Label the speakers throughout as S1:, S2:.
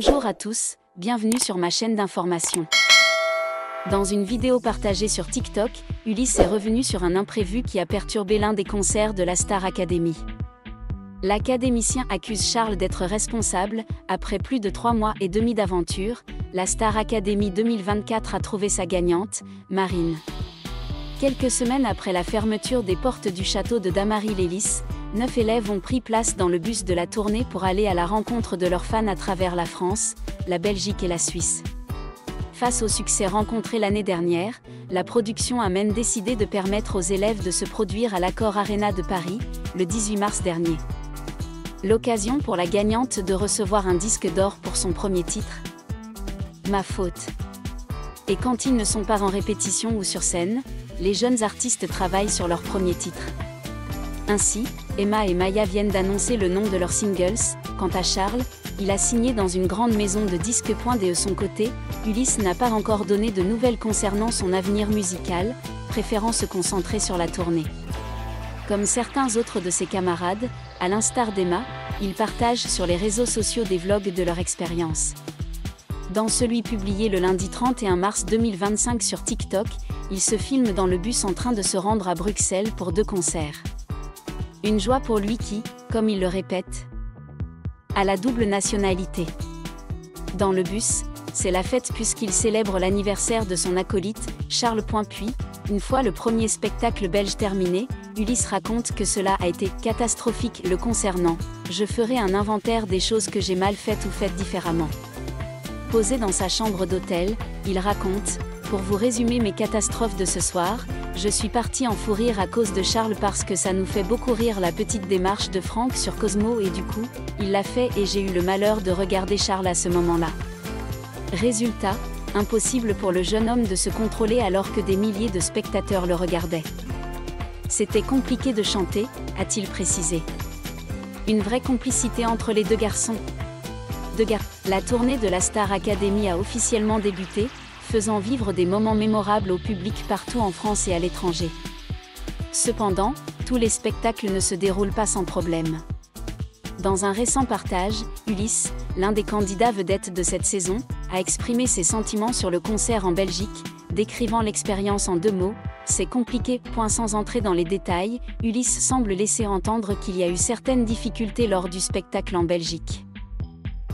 S1: Bonjour à tous, bienvenue sur ma chaîne d'information. Dans une vidéo partagée sur TikTok, Ulysse est revenu sur un imprévu qui a perturbé l'un des concerts de la Star Academy. L'académicien accuse Charles d'être responsable. Après plus de 3 mois et demi d'aventure, la Star Academy 2024 a trouvé sa gagnante, Marine. Quelques semaines après la fermeture des portes du château de Damary-lès-Lys, 9 élèves ont pris place dans le bus de la tournée pour aller à la rencontre de leurs fans à travers la France, la Belgique et la Suisse. Face au succès rencontré l'année dernière, la production a même décidé de permettre aux élèves de se produire à l'Accor Arena de Paris, le 18 mars dernier. L'occasion pour la gagnante de recevoir un disque d'or pour son premier titre. Ma faute. Et quand ils ne sont pas en répétition ou sur scène, les jeunes artistes travaillent sur leur premier titre. Ainsi, Emma et Maya viennent d'annoncer le nom de leurs singles. Quant à Charles, il a signé dans une grande maison de disques. De son côté, Ulysse n'a pas encore donné de nouvelles concernant son avenir musical, préférant se concentrer sur la tournée. Comme certains autres de ses camarades, à l'instar d'Emma, ils partagent sur les réseaux sociaux des vlogs de leur expérience. Dans celui publié le lundi 31 mars 2025 sur TikTok, il se filme dans le bus en train de se rendre à Bruxelles pour 2 concerts. Une joie pour lui qui, comme il le répète, a la double nationalité. Dans le bus, c'est la fête puisqu'il célèbre l'anniversaire de son acolyte, Charles. Puis, une fois le premier spectacle belge terminé, Ulysse raconte que cela a été catastrophique le concernant. Je ferai un inventaire des choses que j'ai mal faites ou faites différemment. Posé dans sa chambre d'hôtel, il raconte: pour vous résumer mes catastrophes de ce soir, je suis parti en fou rire à cause de Charles parce que ça nous fait beaucoup rire la petite démarche de Franck sur Cosmo et du coup, il l'a fait et j'ai eu le malheur de regarder Charles à ce moment-là. Résultat, impossible pour le jeune homme de se contrôler alors que des milliers de spectateurs le regardaient. C'était compliqué de chanter, a-t-il précisé. Une vraie complicité entre les deux garçons. La tournée de la Star Academy a officiellement débuté, faisant vivre des moments mémorables au public partout en France et à l'étranger. Cependant, tous les spectacles ne se déroulent pas sans problème. Dans un récent partage, Ulysse, l'un des candidats vedettes de cette saison, a exprimé ses sentiments sur le concert en Belgique, décrivant l'expérience en 2 mots: c'est compliqué. Sans entrer dans les détails, Ulysse semble laisser entendre qu'il y a eu certaines difficultés lors du spectacle en Belgique.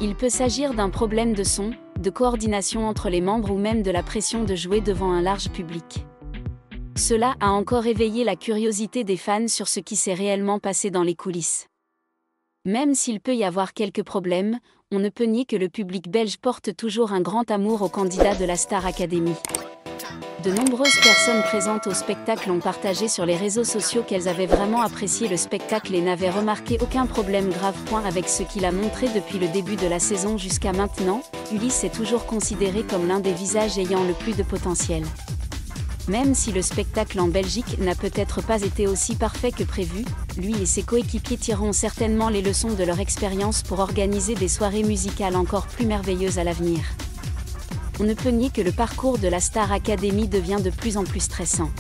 S1: Il peut s'agir d'un problème de son, de coordination entre les membres ou même de la pression de jouer devant un large public. Cela a encore éveillé la curiosité des fans sur ce qui s'est réellement passé dans les coulisses. Même s'il peut y avoir quelques problèmes, on ne peut nier que le public belge porte toujours un grand amour aux candidats de la Star Academy. De nombreuses personnes présentes au spectacle ont partagé sur les réseaux sociaux qu'elles avaient vraiment apprécié le spectacle et n'avaient remarqué aucun problème grave. Avec ce qu'il a montré depuis le début de la saison jusqu'à maintenant, Ulysse est toujours considéré comme l'un des visages ayant le plus de potentiel. Même si le spectacle en Belgique n'a peut-être pas été aussi parfait que prévu, lui et ses coéquipiers tireront certainement les leçons de leur expérience pour organiser des soirées musicales encore plus merveilleuses à l'avenir. On ne peut nier que le parcours de la Star Academy devient de plus en plus stressant.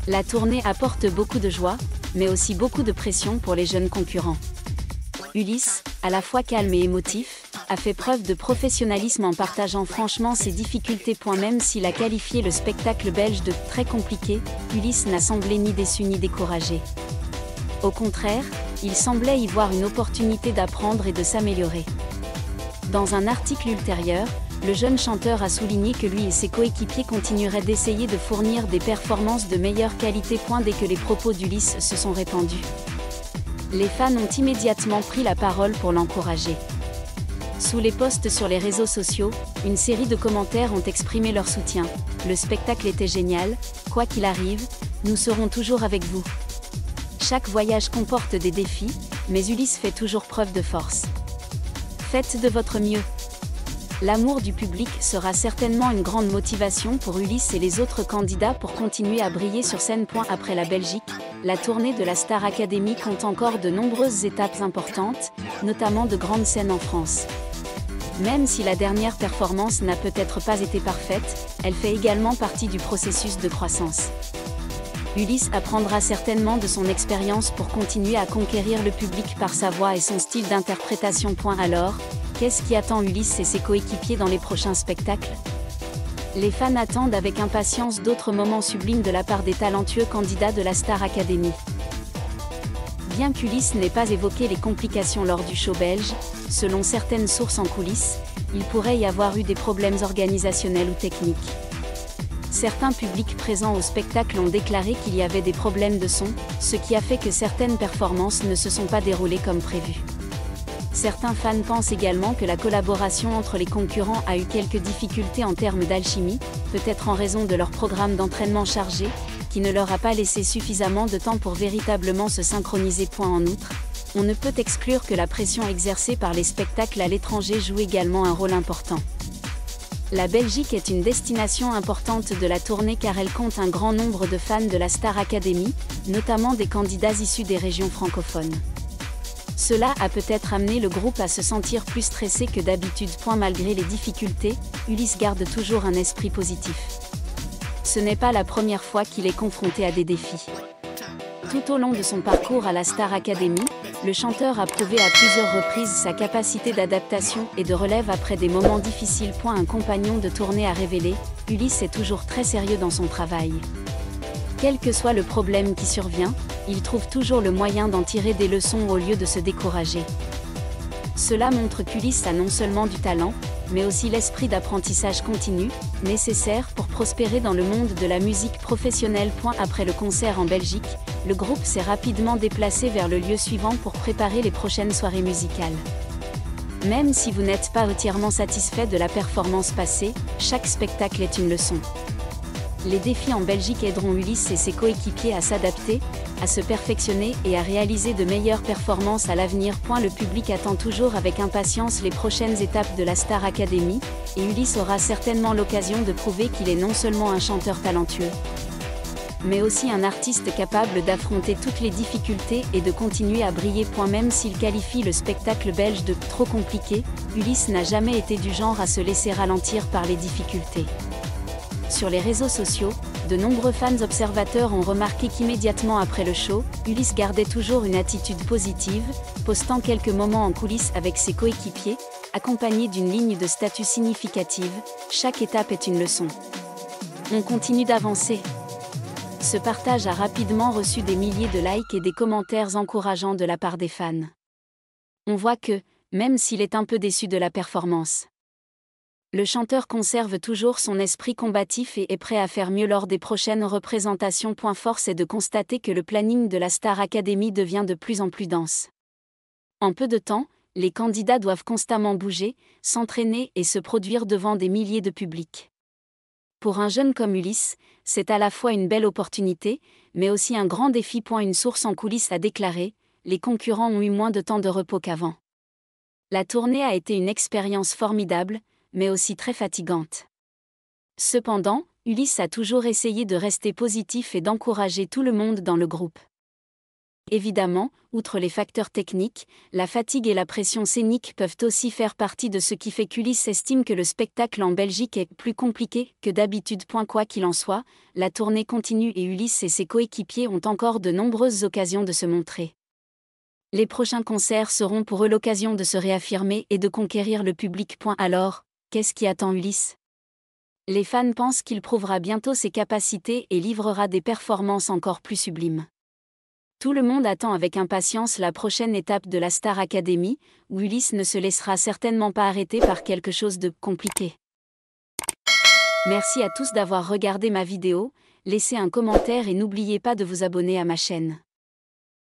S1: La tournée apporte beaucoup de joie, mais aussi beaucoup de pression pour les jeunes concurrents. Ulysse, à la fois calme et émotif, a fait preuve de professionnalisme en partageant franchement ses difficultés. Même s'il a qualifié le spectacle belge de « très compliqué », Ulysse n'a semblé ni déçu ni découragé. Au contraire, il semblait y voir une opportunité d'apprendre et de s'améliorer. Dans un article ultérieur, le jeune chanteur a souligné que lui et ses coéquipiers continueraient d'essayer de fournir des performances de meilleure qualité. Dès que les propos d'Ulysse se sont répandus, les fans ont immédiatement pris la parole pour l'encourager. Sous les posts sur les réseaux sociaux, une série de commentaires ont exprimé leur soutien. Le spectacle était génial, quoi qu'il arrive, nous serons toujours avec vous. Chaque voyage comporte des défis, mais Ulysse fait toujours preuve de force. Faites de votre mieux. L'amour du public sera certainement une grande motivation pour Ulysse et les autres candidats pour continuer à briller sur scène. Après la Belgique, la tournée de la Star Academy compte encore de nombreuses étapes importantes, notamment de grandes scènes en France. Même si la dernière performance n'a peut-être pas été parfaite, elle fait également partie du processus de croissance. Ulysse apprendra certainement de son expérience pour continuer à conquérir le public par sa voix et son style d'interprétation. Alors, Qu'est-ce qui attend Ulysse et ses coéquipiers dans les prochains spectacles? Les fans attendent avec impatience d'autres moments sublimes de la part des talentueux candidats de la Star Academy. Bien qu'Ulysse n'ait pas évoqué les complications lors du show belge, selon certaines sources en coulisses, il pourrait y avoir eu des problèmes organisationnels ou techniques. Certains publics présents au spectacle ont déclaré qu'il y avait des problèmes de son, ce qui a fait que certaines performances ne se sont pas déroulées comme prévu. Certains fans pensent également que la collaboration entre les concurrents a eu quelques difficultés en termes d'alchimie, peut-être en raison de leur programme d'entraînement chargé, qui ne leur a pas laissé suffisamment de temps pour véritablement se synchroniser. En outre, on ne peut exclure que la pression exercée par les spectacles à l'étranger joue également un rôle important. La Belgique est une destination importante de la tournée car elle compte un grand nombre de fans de la Star Academy, notamment des candidats issus des régions francophones. Cela a peut-être amené le groupe à se sentir plus stressé que d'habitude. Malgré les difficultés, Ulysse garde toujours un esprit positif. Ce n'est pas la première fois qu'il est confronté à des défis. Tout au long de son parcours à la Star Academy, le chanteur a prouvé à plusieurs reprises sa capacité d'adaptation et de relève après des moments difficiles. Un compagnon de tournée a révélé, Ulysse est toujours très sérieux dans son travail. Quel que soit le problème qui survient, il trouve toujours le moyen d'en tirer des leçons au lieu de se décourager. Cela montre qu'Ulysse a non seulement du talent, mais aussi l'esprit d'apprentissage continu, nécessaire pour prospérer dans le monde de la musique professionnelle. Après le concert en Belgique, le groupe s'est rapidement déplacé vers le lieu suivant pour préparer les prochaines soirées musicales. Même si vous n'êtes pas entièrement satisfait de la performance passée, chaque spectacle est une leçon. Les défis en Belgique aideront Ulysse et ses coéquipiers à s'adapter, à se perfectionner et à réaliser de meilleures performances à l'avenir. Le public attend toujours avec impatience les prochaines étapes de la Star Academy, et Ulysse aura certainement l'occasion de prouver qu'il est non seulement un chanteur talentueux, mais aussi un artiste capable d'affronter toutes les difficultés et de continuer à briller. Même s'il qualifie le spectacle belge de « trop compliqué », Ulysse n'a jamais été du genre à se laisser ralentir par les difficultés. Sur les réseaux sociaux, de nombreux fans observateurs ont remarqué qu'immédiatement après le show, Ulysse gardait toujours une attitude positive, postant quelques moments en coulisses avec ses coéquipiers, accompagné d'une ligne de statut significative. Chaque étape est une leçon. On continue d'avancer. Ce partage a rapidement reçu des milliers de likes et des commentaires encourageants de la part des fans. On voit que, même s'il est un peu déçu de la performance, le chanteur conserve toujours son esprit combatif et est prêt à faire mieux lors des prochaines représentations. Force est de constater que le planning de la Star Academy devient de plus en plus dense. En peu de temps, les candidats doivent constamment bouger, s'entraîner et se produire devant des milliers de publics. Pour un jeune comme Ulysse, c'est à la fois une belle opportunité, mais aussi un grand défi. Une source en coulisses a déclaré, les concurrents ont eu moins de temps de repos qu'avant. La tournée a été une expérience formidable, mais aussi très fatigante. Cependant, Ulysse a toujours essayé de rester positif et d'encourager tout le monde dans le groupe. Évidemment, outre les facteurs techniques, la fatigue et la pression scénique peuvent aussi faire partie de ce qui fait qu'Ulysse estime que le spectacle en Belgique est plus compliqué que d'habitude. Quoi qu'il en soit, la tournée continue et Ulysse et ses coéquipiers ont encore de nombreuses occasions de se montrer. Les prochains concerts seront pour eux l'occasion de se réaffirmer et de conquérir le public. Alors, qu'est-ce qui attend Ulysse? Les fans pensent qu'il prouvera bientôt ses capacités et livrera des performances encore plus sublimes. Tout le monde attend avec impatience la prochaine étape de la Star Academy, où Ulysse ne se laissera certainement pas arrêter par quelque chose de compliqué. Merci à tous d'avoir regardé ma vidéo, laissez un commentaire et n'oubliez pas de vous abonner à ma chaîne.